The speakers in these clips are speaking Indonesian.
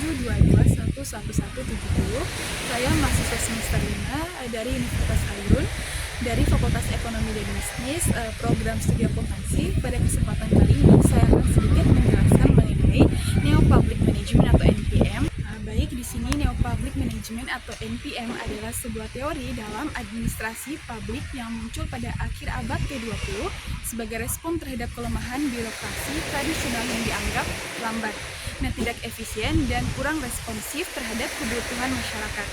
172211170. Saya mahasiswa semester 5 dari Universitas Hairun dari Fakultas Ekonomi dan Bisnis, program studi akuntansi. Pada kesempatan kali ini saya akan sedikit menjelaskan mengenai Neo Public Management atau NPM. Baik, di sini Neo Public Management atau NPM adalah sebuah teori dalam administrasi publik yang muncul pada akhir abad ke-20 sebagai respon terhadap kelemahan birokrasi tradisional yang dianggap lambat, tidak efisien, dan kurang responsif terhadap kebutuhan masyarakat.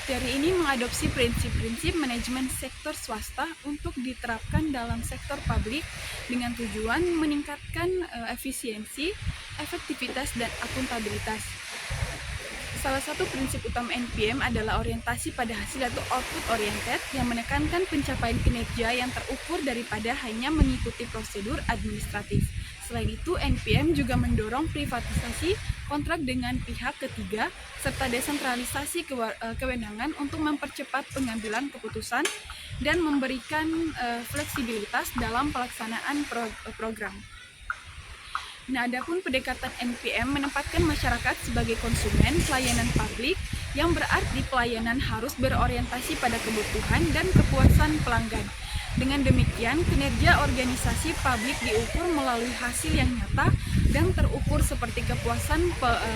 Teori ini mengadopsi prinsip-prinsip manajemen sektor swasta untuk diterapkan dalam sektor publik dengan tujuan meningkatkan efisiensi, efektivitas, dan akuntabilitas. Salah satu prinsip utama NPM adalah orientasi pada hasil atau output oriented yang menekankan pencapaian kinerja yang terukur daripada hanya mengikuti prosedur administratif. Selain itu, NPM juga mendorong privatisasi kontrak dengan pihak ketiga serta desentralisasi kewenangan untuk mempercepat pengambilan keputusan dan memberikan fleksibilitas dalam pelaksanaan program. Adapun pendekatan NPM menempatkan masyarakat sebagai konsumen pelayanan publik yang berarti pelayanan harus berorientasi pada kebutuhan dan kepuasan pelanggan. Dengan demikian, kinerja organisasi publik diukur melalui hasil yang nyata dan terukur seperti kepuasan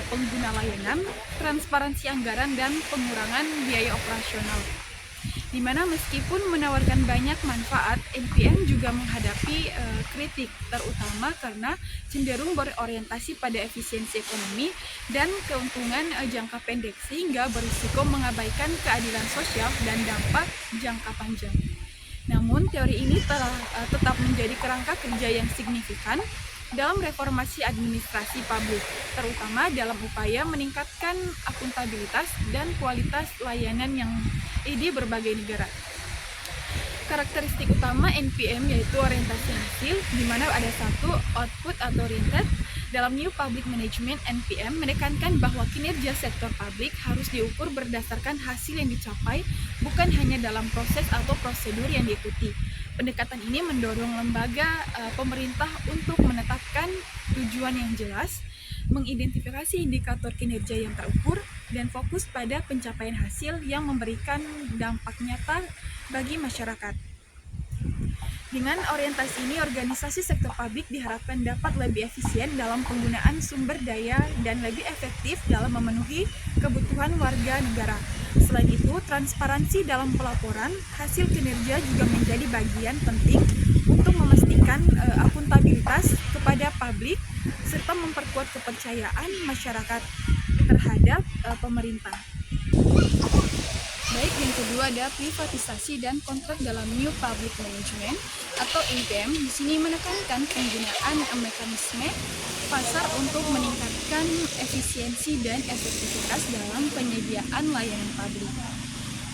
pengguna layanan, transparansi anggaran, dan pengurangan biaya operasional. Di mana meskipun menawarkan banyak manfaat, NPM juga menghadapi kritik, terutama karena cenderung berorientasi pada efisiensi ekonomi dan keuntungan jangka pendek, sehingga berisiko mengabaikan keadilan sosial dan dampak jangka panjang. Namun, teori ini telah tetap menjadi kerangka kerja yang signifikan dalam reformasi administrasi publik, terutama dalam upaya meningkatkan akuntabilitas dan kualitas layanan yang di berbagai negara. Karakteristik utama NPM yaitu orientasi hasil, di mana ada satu output atau oriented. Dalam New Public Management, NPM menekankan bahwa kinerja sektor publik harus diukur berdasarkan hasil yang dicapai, bukan hanya dalam proses atau prosedur yang diikuti. Pendekatan ini mendorong lembaga pemerintah untuk menetapkan tujuan yang jelas, mengidentifikasi indikator kinerja yang terukur, dan fokus pada pencapaian hasil yang memberikan dampak nyata bagi masyarakat. Dengan orientasi ini, organisasi sektor publik diharapkan dapat lebih efisien dalam penggunaan sumber daya dan lebih efektif dalam memenuhi kebutuhan warga negara. Selain itu, transparansi dalam pelaporan hasil kinerja juga menjadi bagian penting untuk memastikan akuntabilitas kepada publik serta memperkuat kepercayaan masyarakat terhadap pemerintah. Baik, yang kedua ada privatisasi dan kontrak dalam New Public Management atau NPM. Di sini menekankan penggunaan mekanisme pasar untuk meningkatkan efisiensi dan efektivitas dalam penyediaan layanan publik.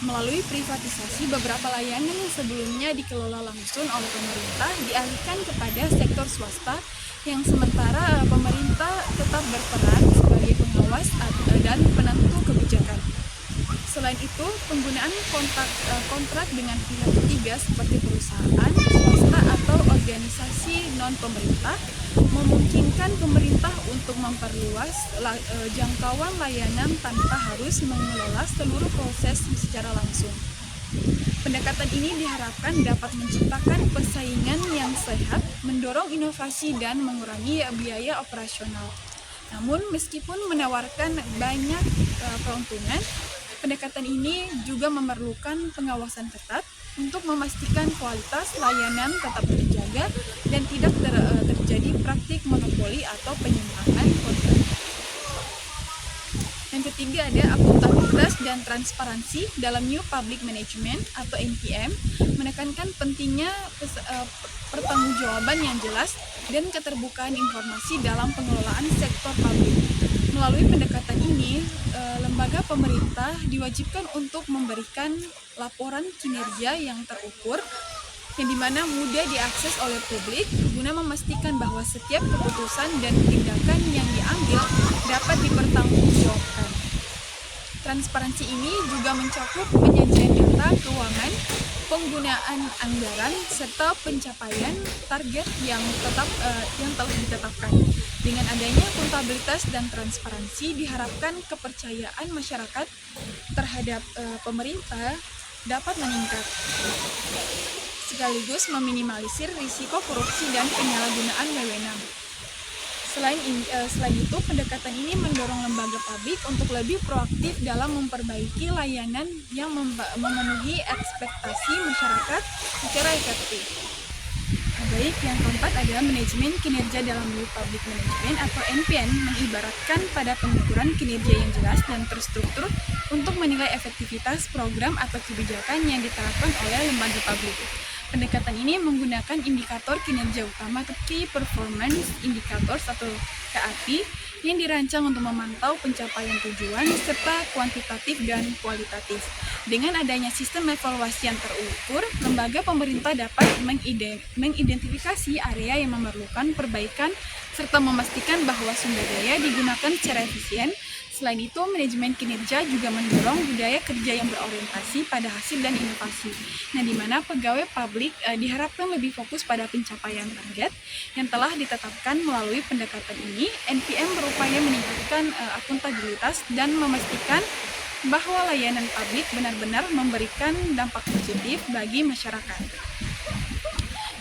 Melalui privatisasi, beberapa layanan yang sebelumnya dikelola langsung oleh pemerintah dialihkan kepada sektor swasta, yang sementara pemerintah tetap berperan sebagai pengawas dan penentu kebijakan. Selain itu, penggunaan kontrak dengan pihak ketiga seperti perusahaan, swasta, atau organisasi non-pemerintah memungkinkan pemerintah untuk memperluas jangkauan layanan tanpa harus mengelola seluruh proses secara langsung. Pendekatan ini diharapkan dapat menciptakan persaingan yang sehat, mendorong inovasi, dan mengurangi biaya operasional. Namun, meskipun menawarkan banyak keuntungan, pendekatan ini juga memerlukan pengawasan ketat untuk memastikan kualitas layanan tetap terjaga dan tidak terjadi praktik monopoli atau penyimpangan kontrak. Yang ketiga ada akuntabilitas dan transparansi dalam New Public Management atau NPM, menekankan pentingnya pertanggungjawaban yang jelas dan keterbukaan informasi dalam pengelolaan sektor publik. Melalui pendekatan ini, lembaga pemerintah diwajibkan untuk memberikan laporan kinerja yang terukur, yang dimana mudah diakses oleh publik, guna memastikan bahwa setiap keputusan dan tindakan yang diambil dapat dipertanggungjawabkan. Transparansi ini juga mencakup penyajian data keuangan, penggunaan anggaran serta pencapaian target yang telah ditetapkan. Dengan adanya akuntabilitas dan transparansi, diharapkan kepercayaan masyarakat terhadap pemerintah dapat meningkat, sekaligus meminimalisir risiko korupsi dan penyalahgunaan wewenang. Selain itu, pendekatan ini mendorong lembaga publik untuk lebih proaktif dalam memperbaiki layanan yang memenuhi ekspektasi masyarakat secara efektif. Baik, yang keempat adalah manajemen kinerja dalam New Public Management atau NPM, mengibaratkan pada pengukuran kinerja yang jelas dan terstruktur untuk menilai efektivitas program atau kebijakan yang diterapkan oleh lembaga publik. Pendekatan ini menggunakan indikator kinerja utama atau Key Performance Indicators atau KAPI yang dirancang untuk memantau pencapaian tujuan serta kuantitatif dan kualitatif. Dengan adanya sistem evaluasi yang terukur, lembaga pemerintah dapat mengidentifikasi area yang memerlukan perbaikan serta memastikan bahwa sumber daya digunakan secara efisien. Selain itu, manajemen kinerja juga mendorong budaya kerja yang berorientasi pada hasil dan inovasi. Nah, di mana pegawai publik diharapkan lebih fokus pada pencapaian target yang telah ditetapkan melalui pendekatan ini. NPM berupaya meningkatkan akuntabilitas dan memastikan bahwa layanan publik benar-benar memberikan dampak positif bagi masyarakat.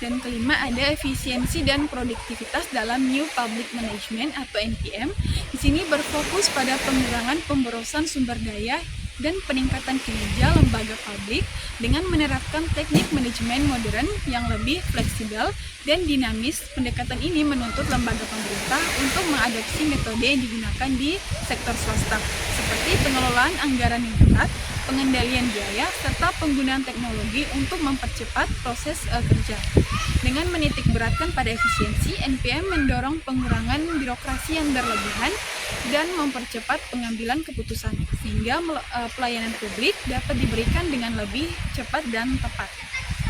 Dan kelima ada efisiensi dan produktivitas dalam New Public Management atau NPM. Di sini berfokus pada pengurangan pemborosan sumber daya dan peningkatan kinerja lembaga publik dengan menerapkan teknik manajemen modern yang lebih fleksibel dan dinamis. Pendekatan ini menuntut lembaga pemerintah untuk mengadopsi metode yang digunakan di sektor swasta, seperti pengelolaan anggaran yang ketat, pengendalian biaya, serta penggunaan teknologi untuk mempercepat proses kerja. Dengan menitik beratkan pada efisiensi, NPM mendorong pengurangan birokrasi yang berlebihan dan mempercepat pengambilan keputusan, sehingga pelayanan publik dapat diberikan dengan lebih cepat dan tepat.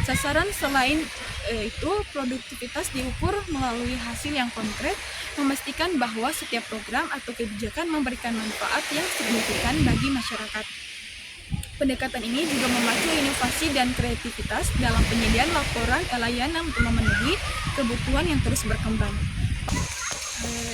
Sasaran selain itu, produktivitas diukur melalui hasil yang konkret, memastikan bahwa setiap program atau kebijakan memberikan manfaat yang signifikan bagi masyarakat. Pendekatan ini juga memacu inovasi dan kreativitas dalam penyediaan laporan layanan untuk memenuhi kebutuhan yang terus berkembang.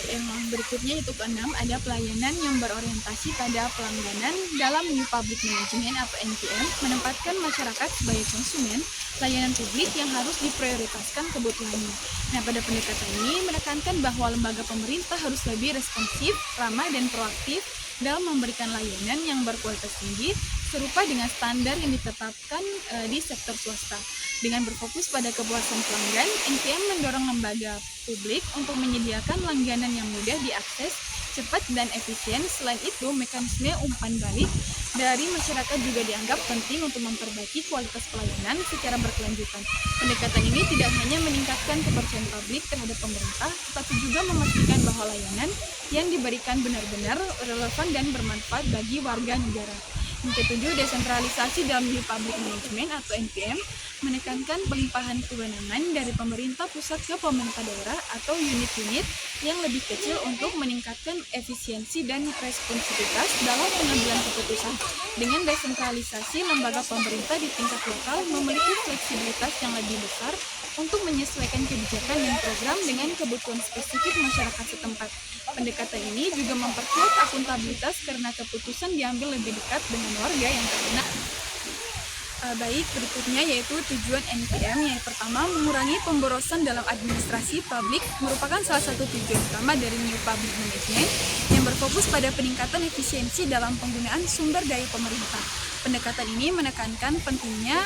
Yang berikutnya itu keenam, ada pelayanan yang berorientasi pada pelangganan dalam New Public Management atau NPM, menempatkan masyarakat sebagai konsumen layanan publik yang harus diprioritaskan kebutuhannya. Nah, pada pendekatan ini menekankan bahwa lembaga pemerintah harus lebih responsif, ramah, dan proaktif dalam memberikan layanan yang berkualitas tinggi serupa dengan standar yang ditetapkan di sektor swasta. Dengan berfokus pada kepuasan pelanggan, NPM mendorong lembaga publik untuk menyediakan langganan yang mudah diakses, cepat, dan efisien. Selain itu, mekanisme umpan balik dari masyarakat juga dianggap penting untuk memperbaiki kualitas pelayanan secara berkelanjutan. Pendekatan ini tidak hanya meningkatkan kepercayaan publik terhadap pemerintah, tetapi juga memastikan bahwa layanan yang diberikan benar-benar relevan dan bermanfaat bagi warga negara. Yang ketujuh, desentralisasi dalam New Public Management atau NPM menekankan pelimpahan kewenangan dari pemerintah pusat ke pemerintah daerah atau unit-unit yang lebih kecil untuk meningkatkan efisiensi dan responsivitas dalam pengambilan keputusan. Dengan desentralisasi, lembaga pemerintah di tingkat lokal memiliki fleksibilitas yang lebih besar untuk menyesuaikan kebijakan dan program dengan kebutuhan spesifik masyarakat setempat. Pendekatan ini juga memperkuat akuntabilitas karena keputusan diambil lebih dekat dengan warga yang terkena. Baik, berikutnya yaitu tujuan NPM. Yang pertama, mengurangi pemborosan dalam administrasi publik merupakan salah satu tujuan utama dari New Public Management yang berfokus pada peningkatan efisiensi dalam penggunaan sumber daya pemerintah. Pendekatan ini menekankan pentingnya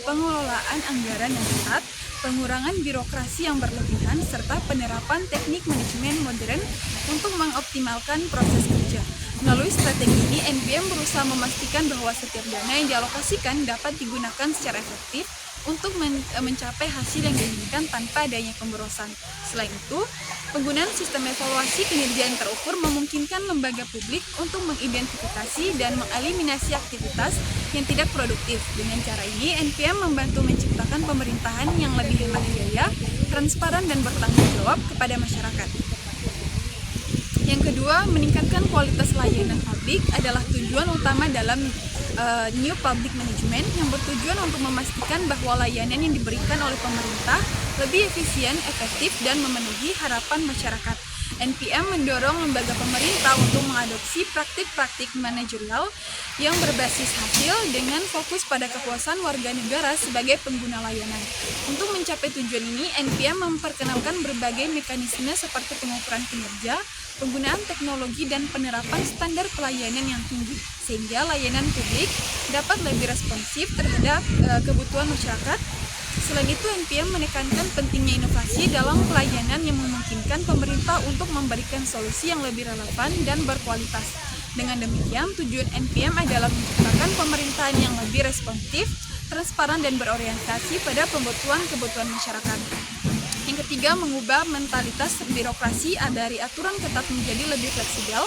pengelolaan anggaran yang tepat, pengurangan birokrasi yang berlebihan, serta penerapan teknik manajemen modern untuk mengoptimalkan proses kerja. Melalui strategi ini, NPM berusaha memastikan bahwa setiap dana yang dialokasikan dapat digunakan secara efektif untuk mencapai hasil yang diinginkan tanpa adanya pemborosan. Selain itu, penggunaan sistem evaluasi kinerja yang terukur memungkinkan lembaga publik untuk mengidentifikasi dan mengeliminasi aktivitas yang tidak produktif. Dengan cara ini, NPM membantu menciptakan pemerintahan yang lebih hemat biaya, transparan, dan bertanggung jawab kepada masyarakat. Yang kedua, meningkatkan kualitas layanan publik adalah tujuan utama dalam New Public Management yang bertujuan untuk memastikan bahwa layanan yang diberikan oleh pemerintah lebih efisien, efektif, dan memenuhi harapan masyarakat. NPM mendorong lembaga pemerintah untuk mengadopsi praktik-praktik manajerial yang berbasis hasil dengan fokus pada kepuasan warga negara sebagai pengguna layanan. Untuk mencapai tujuan ini, NPM memperkenalkan berbagai mekanisme seperti pengukuran kinerja, penggunaan teknologi, dan penerapan standar pelayanan yang tinggi, sehingga layanan publik dapat lebih responsif terhadap kebutuhan masyarakat. Selain itu, NPM menekankan pentingnya inovasi dalam pelayanan yang memungkinkan pemerintah untuk memberikan solusi yang lebih relevan dan berkualitas. Dengan demikian, tujuan NPM adalah menciptakan pemerintahan yang lebih responsif, transparan, dan berorientasi pada kebutuhan masyarakat. Yang ketiga, mengubah mentalitas birokrasi dari aturan ketat menjadi lebih fleksibel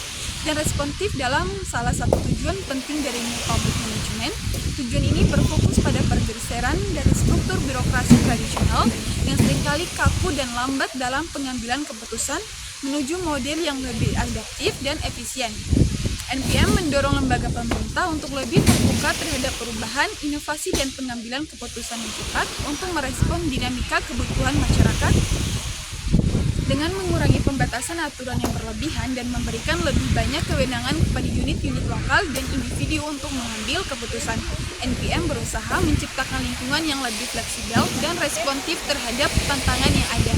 dan responsif dalam salah satu tujuan penting dari New Public Management. Tujuan ini berfokus pada pergeseran dari struktur birokrasi tradisional yang seringkali kaku dan lambat dalam pengambilan keputusan menuju model yang lebih adaptif dan efisien. NPM mendorong lembaga pemerintah untuk lebih terbuka terhadap perubahan, inovasi, dan pengambilan keputusan yang cepat untuk merespon dinamika kebutuhan masyarakat dengan mengurangi pembatasan aturan yang berlebihan dan memberikan lebih banyak kewenangan kepada unit-unit lokal dan individu untuk mengambil keputusan. NPM berusaha menciptakan lingkungan yang lebih fleksibel dan responsif terhadap tantangan yang ada,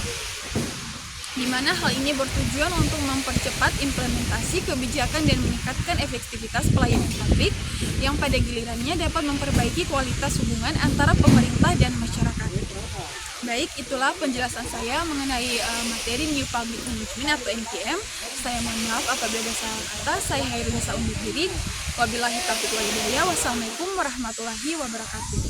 di mana hal ini bertujuan untuk mempercepat implementasi kebijakan dan meningkatkan efektivitas pelayanan publik yang pada gilirannya dapat memperbaiki kualitas hubungan antara pemerintah dan masyarakat. Baik, itulah penjelasan saya mengenai materi New Public Management atau NPM. Saya mohon maaf apabila ada salah kata. Saya Hairunisa undur diri. Wabillahi taufiq wal hidayah. Wassalamualaikum warahmatullahi wabarakatuh.